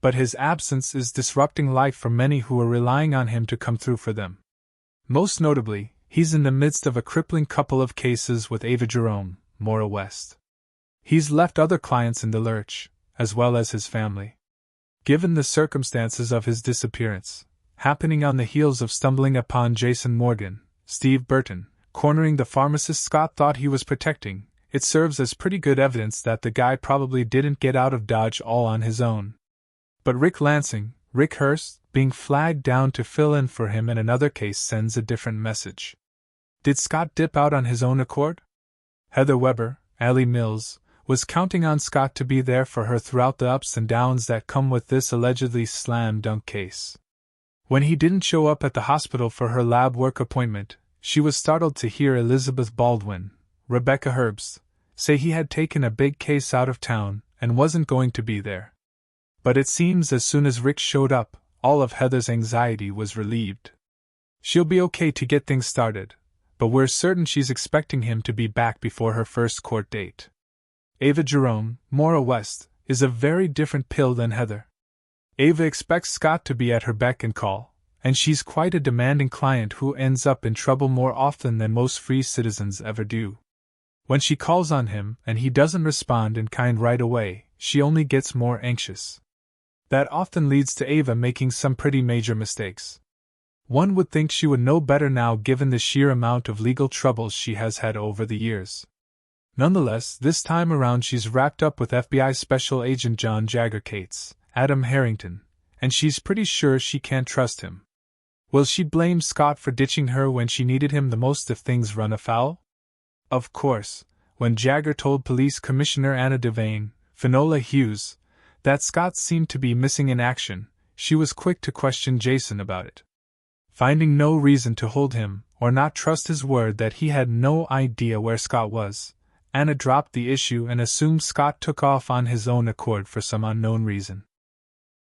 but his absence is disrupting life for many who are relying on him to come through for them. Most notably, he's in the midst of a crippling couple of cases with Ava Jerome, Mora West. He's left other clients in the lurch, as well as his family. Given the circumstances of his disappearance, happening on the heels of stumbling upon Jason Morgan, Steve Burton, cornering the pharmacist Scott thought he was protecting, it serves as pretty good evidence that the guy probably didn't get out of Dodge all on his own. But Rick Lansing, Rick Hurst, being flagged down to fill in for him in another case sends a different message. Did Scott dip out on his own accord? Heather Weber, Allie Mills, was counting on Scott to be there for her throughout the ups and downs that come with this allegedly slam-dunk case. When he didn't show up at the hospital for her lab work appointment, she was startled to hear Elizabeth Baldwin, Rebecca Herbst, say he had taken a big case out of town and wasn't going to be there. But it seems as soon as Rick showed up, all of Heather's anxiety was relieved. She'll be okay to get things started, but we're certain she's expecting him to be back before her first court date. Ava Jerome, Mora West, is a very different pill than Heather. Ava expects Scott to be at her beck and call, and she's quite a demanding client who ends up in trouble more often than most free citizens ever do. When she calls on him and he doesn't respond in kind right away, she only gets more anxious. That often leads to Ava making some pretty major mistakes. One would think she would know better now given the sheer amount of legal troubles she has had over the years. Nonetheless, this time around she's wrapped up with FBI Special Agent John Jagger Cates, Adam Harrington, and she's pretty sure she can't trust him. Will she blame Scott for ditching her when she needed him the most if things run afoul? Of course, when Jagger told Police Commissioner Anna Devane, Finola Hughes, that Scott seemed to be missing in action, she was quick to question Jason about it. Finding no reason to hold him, or not trust his word that he had no idea where Scott was, Anna dropped the issue and assumed Scott took off on his own accord for some unknown reason.